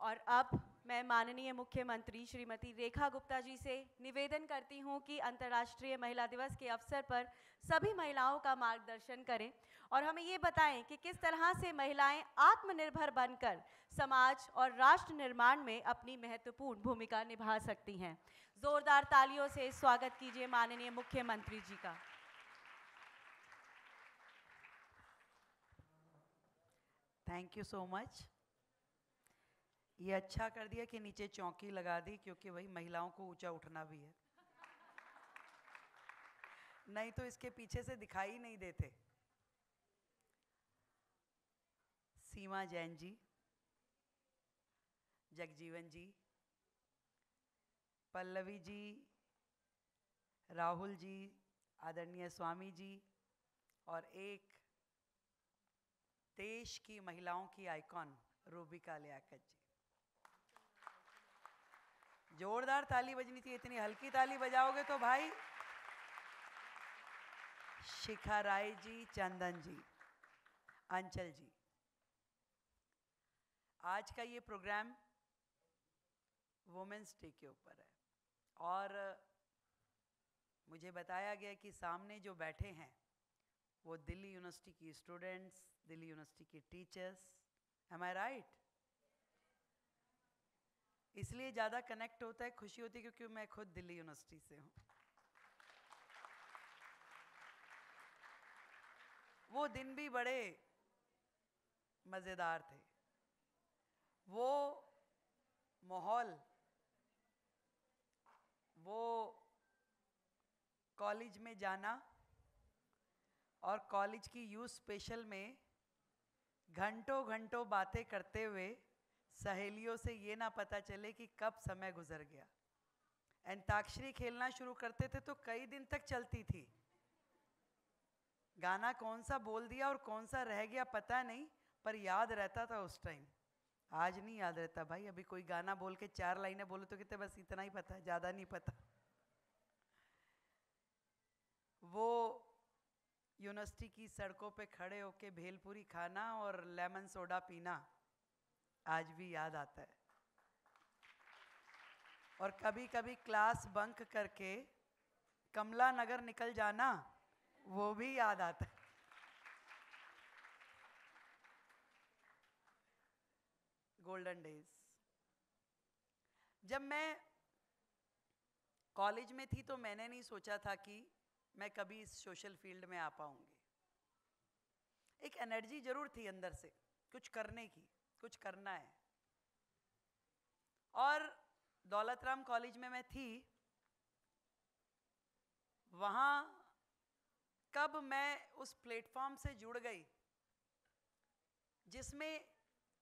और अब मैं माननीय मुख्यमंत्री श्रीमती रेखा गुप्ता जी से निवेदन करती हूं कि अंतर्राष्ट्रीय महिला दिवस के अवसर पर सभी महिलाओं का मार्गदर्शन करें और हमें ये बताएं कि किस तरह से महिलाएं आत्मनिर्भर बनकर समाज और राष्ट्र निर्माण में अपनी महत्वपूर्ण भूमिका निभा सकती हैं। जोरदार तालियों से स्वागत कीजिए माननीय मुख्यमंत्री जी का। Thank you so much. ये अच्छा कर दिया कि नीचे चौकी लगा दी, क्योंकि वही महिलाओं को ऊंचा उठना भी है, नहीं तो इसके पीछे से दिखाई नहीं देते। सीमा जैन जी, जगजीवन जी, पल्लवी जी, राहुल जी, आदरणीय स्वामी जी और एक देश की महिलाओं की आइकॉन रूबिका लियाकत जी। जोरदार ताली बजनी थी, इतनी हल्की ताली बजाओगे तो भाई। शिखा राय जी, चंदन जी, अंचल जी। आज का ये प्रोग्राम वुमेन्स डे के ऊपर है और मुझे बताया गया कि सामने जो बैठे हैं वो दिल्ली यूनिवर्सिटी की स्टूडेंट्स, दिल्ली यूनिवर्सिटी की टीचर्स। एम आई राइट? इसलिए ज़्यादा कनेक्ट होता है, खुशी होती है, क्योंकि मैं खुद दिल्ली यूनिवर्सिटी से हूँ। वो दिन भी बड़े मज़ेदार थे। वो माहौल, वो कॉलेज में जाना और कॉलेज की यूथ स्पेशल में घंटों घंटों बातें करते हुए सहेलियों से ये ना पता चले कि कब समय गुजर गया। अंताक्षरी खेलना शुरू करते थे तो कई दिन तक चलती थी। गाना कौन सा बोल दिया और कौन सा रह गया पता नहीं, पर याद रहता था उस टाइम। आज नहीं याद रहता भाई। अभी कोई गाना बोल के 4 लाइनें बोलो तो कहते बस इतना ही पता है, ज़्यादा नहीं पता। वो यूनिवर्सिटी की सड़कों पे खड़े होके भेलपूरी खाना और लेमन सोडा पीना आज भी याद आता है। और कभी कभी क्लास बंक करके कमला नगर निकल जाना, वो भी याद आता है। Golden days. जब मैं कॉलेज में थी तो मैंने नहीं सोचा था कि मैं कभी इस सोशल फील्ड में आ पाऊंगी। एक एनर्जी जरूर थी अंदर से कुछ करने की, कुछ करना है। और दौलत राम कॉलेज में मैं थी, वहाँ कब मैं उस प्लेटफॉर्म से जुड़ गई जिसमें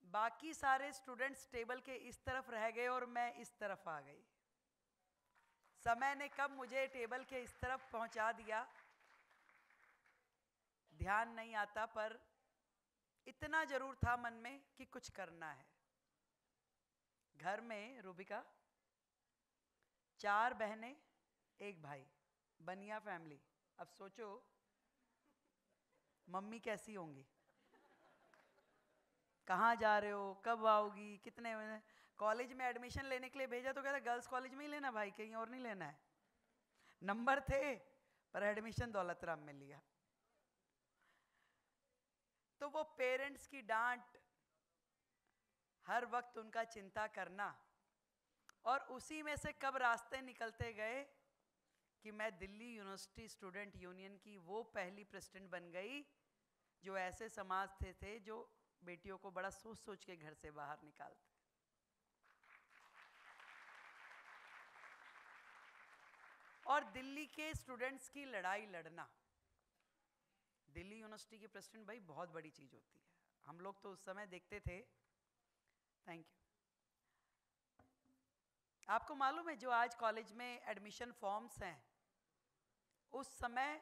बाकी सारे स्टूडेंट्स टेबल के इस तरफ रह गए और मैं इस तरफ आ गई। समय ने कब मुझे टेबल के इस तरफ पहुंचा दिया ध्यान नहीं आता, पर इतना जरूर था मन में कि कुछ करना है। घर में रूबिका 4 बहनें 1 भाई, बनिया फैमिली। अब सोचो मम्मी कैसी होंगी, कहाँ जा रहे हो, कब आओगी, कितने। कॉलेज में एडमिशन लेने के लिए भेजा तो कहता गर्ल्स कॉलेज में ही लेना भाई, कहीं और नहीं लेना है। नंबर थे पर एडमिशन दौलत राम में लिया। तो वो पेरेंट्स की डांट, हर वक्त उनका चिंता करना, और उसी में से कब रास्ते निकलते गए कि मैं दिल्ली यूनिवर्सिटी स्टूडेंट यूनियन की वो पहली प्रेसिडेंट बन गई जो ऐसे समाज थे जो बेटियों को बड़ा सोच सोच के घर से बाहर निकालते। और दिल्ली के स्टूडेंट्स की लड़ाई लड़ना, दिल्ली यूनिवर्सिटी की प्रेसिडेंट भाई बहुत बड़ी चीज होती है। हम लोग तो उस समय देखते थे। Thank you. आपको मालूम है जो आज कॉलेज में एडमिशन फॉर्म्स हैं, उस समय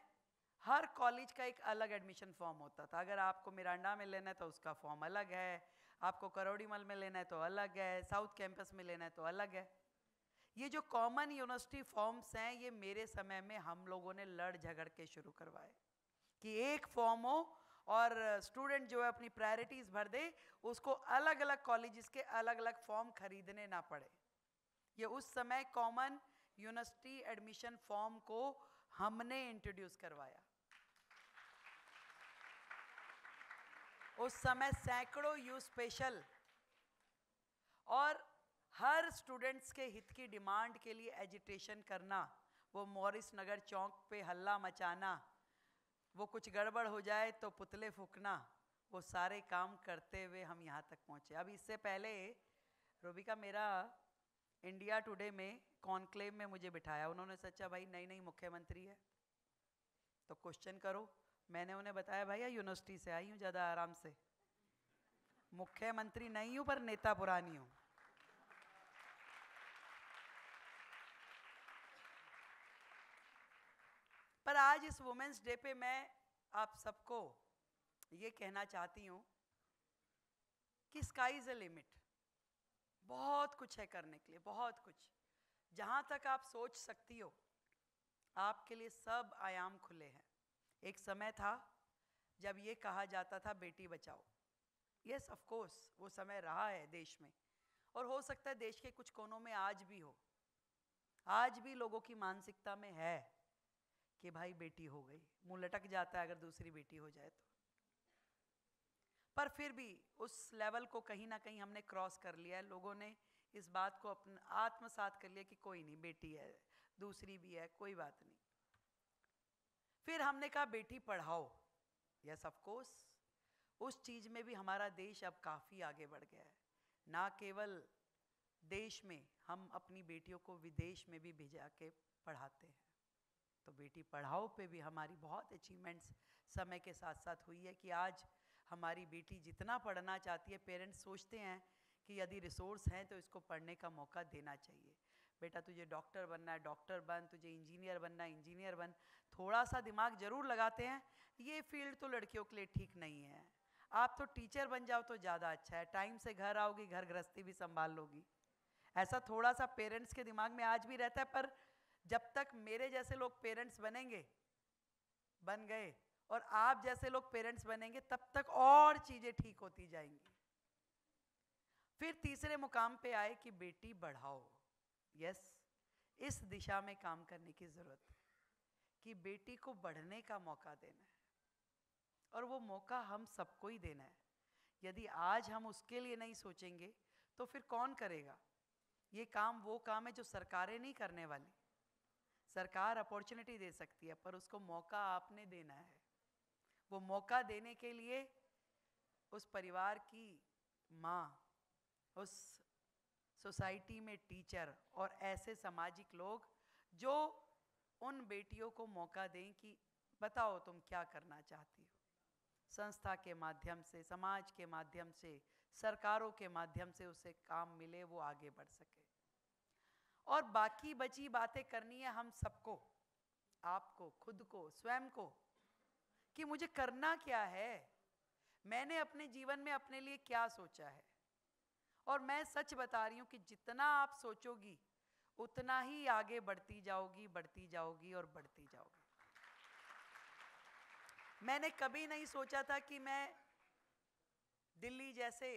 हर कॉलेज का एक अलग एडमिशन फॉर्म होता था। अगर आपको मिरांडा में लेना है तो उसका फॉर्म अलग है, आपको करोड़ीमल में लेना है तो अलग है, साउथ कैंपस में लेना है तो अलग है। ये जो कॉमन यूनिवर्सिटी फॉर्म्स हैं, ये मेरे समय में हम लोगों ने लड़ झगड़ के शुरू करवाए कि एक फॉर्म हो और स्टूडेंट जो है अपनी प्रायोरिटीज भर दे, उसको अलग अलग कॉलेजेस के अलग अलग फॉर्म खरीदने ना पड़े। ये उस समय कॉमन यूनिवर्सिटी एडमिशन फॉर्म को हमने इंट्रोड्यूस करवाया। उस समय सैकड़ों यू स्पेशल और हर स्टूडेंट्स के हित की डिमांड के लिए एजिटेशन करना, वो मॉरिस नगर चौक पे हल्ला मचाना, वो कुछ गड़बड़ हो जाए तो पुतले फूकना, वो सारे काम करते हुए हम यहाँ तक पहुँचे। अब इससे पहले रूबिका, मेरा इंडिया टुडे में कॉन्क्लेव में मुझे बिठाया, उन्होंने सोचा भाई नई नई मुख्यमंत्री है तो क्वेश्चन करो। मैंने उन्हें बताया भैया यूनिवर्सिटी से आई हूँ, ज़्यादा आराम से, मुख्यमंत्री नहीं हूँ पर नेता पुरानी हूँ। पर आज इस वुमेन्स डे पे मैं आप सबको ये कहना चाहती हूँ कि स्काई इज अ लिमिट। बहुत कुछ है करने के लिए, बहुत कुछ। जहाँ तक आप सोच सकती हो आपके लिए सब आयाम खुले हैं। एक समय था जब ये कहा जाता था Beti Bachao. Yes of course वो समय रहा है देश में, और हो सकता है देश के कुछ कोनों में आज भी हो। आज भी लोगों की मानसिकता में है कि भाई बेटी हो गई, मुंह लटक जाता है अगर दूसरी बेटी हो जाए तो। पर फिर भी उस लेवल को कहीं ना कहीं हमने क्रॉस कर लिया है। लोगों ने इस बात को अपना आत्मसात कर लिया कि कोई नहीं, बेटी है, दूसरी भी है, कोई बात नहीं। फिर हमने कहा Beti Padhao. Yes of course उस चीज में भी हमारा देश अब काफी आगे बढ़ गया है। ना केवल देश में, हम अपनी बेटियों को विदेश में भी भेजा के पढ़ाते हैं। तो बेटी पढ़ाओ पे भी हमारी बहुत अचीवमेंट्स समय के साथ साथ हुई है कि आज हमारी बेटी जितना पढ़ना चाहती है, पेरेंट्स सोचते हैं कि यदि रिसोर्स हैं तो इसको पढ़ने का मौका देना चाहिए। बेटा तुझे डॉक्टर बनना है डॉक्टर बन, तुझे इंजीनियर बनना है इंजीनियर बन। थोड़ा सा दिमाग जरूर लगाते हैं, ये फील्ड तो लड़कियों के लिए ठीक नहीं है, आप तो टीचर बन जाओ तो ज़्यादा अच्छा है, टाइम से घर आओगी, घर गृहस्थी भी संभाल लोगी। ऐसा थोड़ा सा पेरेंट्स के दिमाग में आज भी रहता है। पर जब तक मेरे जैसे लोग पेरेंट्स बनेंगे, बन गए, और आप जैसे लोग पेरेंट्स बनेंगे, तब तक और चीजें ठीक होती जाएंगी। फिर तीसरे मुकाम पे आए कि बेटी बढ़ाओ। यस, इस दिशा में काम करने की जरूरत है कि बेटी को बढ़ने का मौका देना है, और वो मौका हम सबको ही देना है। यदि आज हम उसके लिए नहीं सोचेंगे तो फिर कौन करेगा? ये काम वो काम है जो सरकारें नहीं करने वाली। सरकार अपॉर्चुनिटी दे सकती है, पर उसको मौका आपने देना है। वो मौका देने के लिए उस परिवार की माँ, उस सोसाइटी में टीचर और ऐसे सामाजिक लोग जो उन बेटियों को मौका दें कि बताओ तुम क्या करना चाहती हो। संस्था के माध्यम से, समाज के माध्यम से, सरकारों के माध्यम से उसे काम मिले, वो आगे बढ़ सके। और बाकी बची बातें करनी है हम सबको, आपको, खुद को, स्वयं को, कि मुझे करना क्या है, मैंने अपने जीवन में अपने लिए क्या सोचा है। और मैं सच बता रही हूं कि जितना आप सोचोगी उतना ही आगे बढ़ती जाओगी, बढ़ती जाओगी और बढ़ती जाओगी। मैंने कभी नहीं सोचा था कि मैं दिल्ली जैसे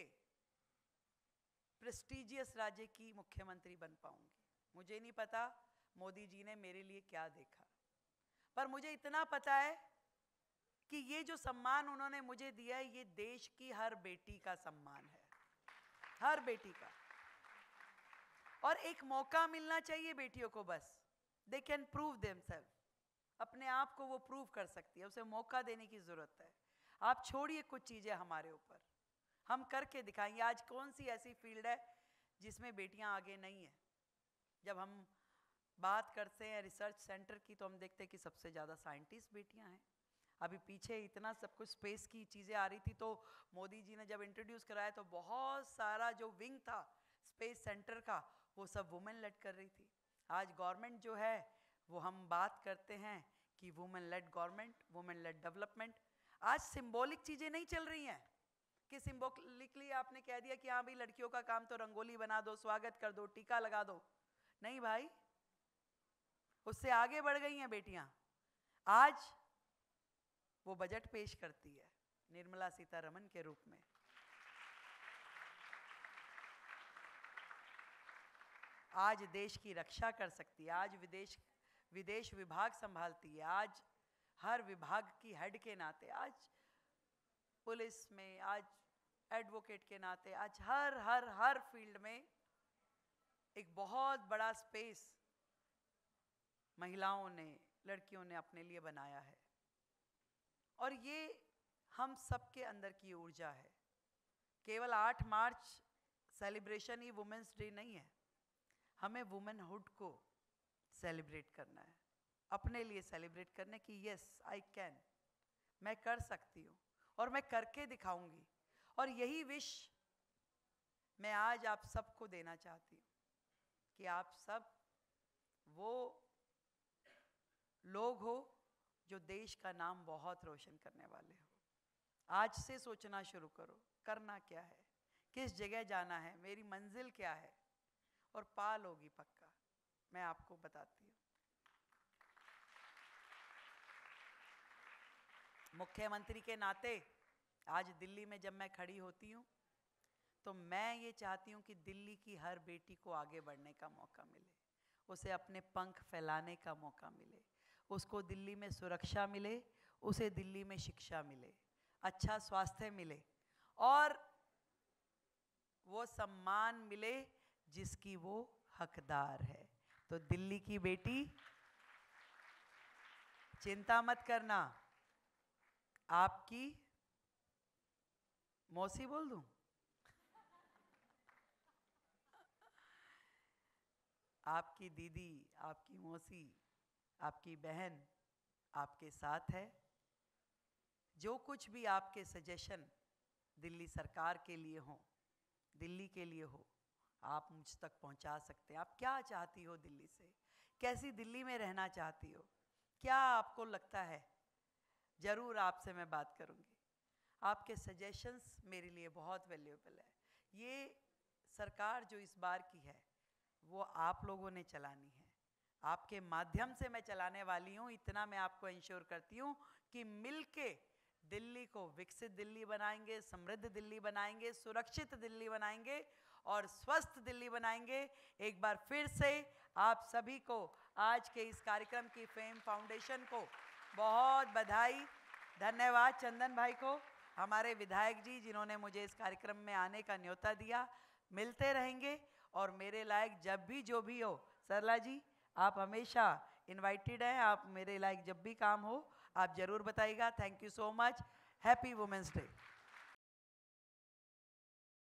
प्रेस्टीजियस राज्य की मुख्यमंत्री बन पाऊंगी। मुझे नहीं पता मोदी जी ने मेरे लिए क्या देखा, पर मुझे इतना पता है कि ये जो सम्मान उन्होंने मुझे दिया है, ये देश की हर बेटी का सम्मान है, हर बेटी का। और एक मौका मिलना चाहिए बेटियों को, बस दे कैन प्रूव देमसेल्फ, अपने आप को वो प्रूव कर सकती है, उसे मौका देने की जरूरत है। आप छोड़िए कुछ चीजें हमारे ऊपर, हम करके दिखाएंगे। आज कौन सी ऐसी फील्ड है जिसमें बेटियां आगे नहीं है? जब हम बात करते हैं रिसर्च सेंटर की, तो हम देखते हैं कि सबसे ज़्यादा साइंटिस्ट बेटियां हैं। अभी पीछे इतना सब कुछ स्पेस की चीज़ें आ रही थी, तो मोदी जी ने जब इंट्रोड्यूस कराया तो बहुत सारा जो विंग था स्पेस सेंटर का, वो सब वुमेन लेड कर रही थी। आज गवर्नमेंट जो है वो हम बात करते हैं कि women lead government, women lead development. आज सिंबॉलिक चीज़ें नहीं चल रही हैं कि सिंबॉलिकली आपने कह दिया कि हाँ भाई लड़कियों का काम तो रंगोली बना दो, स्वागत कर दो, टीका लगा दो। नहीं भाई, उससे आगे बढ़ गई हैं बेटियां। आज वो बजट पेश करती है, निर्मला सीतारमण के रूप में। आज देश की रक्षा कर सकती है, आज विदेश विभाग संभालती है, आज हर विभाग की हेड के नाते, आज पुलिस में, आज एडवोकेट के नाते, आज हर फील्ड में एक बहुत बड़ा स्पेस महिलाओं ने, लड़कियों ने अपने लिए बनाया है। और ये हम सबके अंदर की ऊर्जा है। केवल 8 मार्च सेलिब्रेशन ही वुमेन्स डे नहीं है, हमें वुमेनहुड को सेलिब्रेट करना है, अपने लिए सेलिब्रेट करने की यस आई कैन, मैं कर सकती हूँ और मैं करके दिखाऊंगी। और यही विश मैं आज आप सबको देना चाहती हूँ कि आप सब वो लोग हो जो देश का नाम बहुत रोशन करने वाले हो। आज से सोचना शुरू करो, करना क्या है, किस जगह जाना है, मेरी मंजिल क्या है, और पाल होगी पक्का, मैं आपको बताती हूँ। मुख्यमंत्री के नाते आज दिल्ली में जब मैं खड़ी होती हूँ तो मैं ये चाहती हूँ कि दिल्ली की हर बेटी को आगे बढ़ने का मौका मिले, उसे अपने पंख फैलाने का मौका मिले, उसको दिल्ली में सुरक्षा मिले, उसे दिल्ली में शिक्षा मिले, अच्छा स्वास्थ्य मिले और वो सम्मान मिले जिसकी वो हकदार है। तो दिल्ली की बेटी चिंता मत करना, आपकी मौसी बोल दूं, आपकी दीदी, आपकी मौसी, आपकी बहन आपके साथ है। जो कुछ भी आपके सजेशन दिल्ली सरकार के लिए हो, दिल्ली के लिए हो, आप मुझ तक पहुंचा सकते हैं। आप क्या चाहती हो दिल्ली से, कैसी दिल्ली में रहना चाहती हो, क्या आपको लगता है, ज़रूर आपसे मैं बात करूंगी। आपके सजेशंस मेरे लिए बहुत वैल्यूएबल है। ये सरकार जो इस बार की है वो आप लोगों ने चलानी है, आपके माध्यम से मैं चलाने वाली हूँ। इतना मैं आपको इंश्योर करती हूँ कि मिलके दिल्ली को विकसित दिल्ली बनाएंगे, समृद्ध दिल्ली बनाएंगे, सुरक्षित दिल्ली बनाएंगे और स्वस्थ दिल्ली बनाएंगे। एक बार फिर से आप सभी को आज के इस कार्यक्रम की फेम फाउंडेशन को बहुत बधाई, धन्यवाद चंदन भाई को, हमारे विधायक जी जिन्होंने मुझे इस कार्यक्रम में आने का न्योता दिया। मिलते रहेंगे और मेरे लायक जब भी जो भी हो, सरला जी आप हमेशा इनवाइटेड हैं, आप मेरे लायक जब भी काम हो आप ज़रूर बताइएगा। Thank you so much, happy women's day.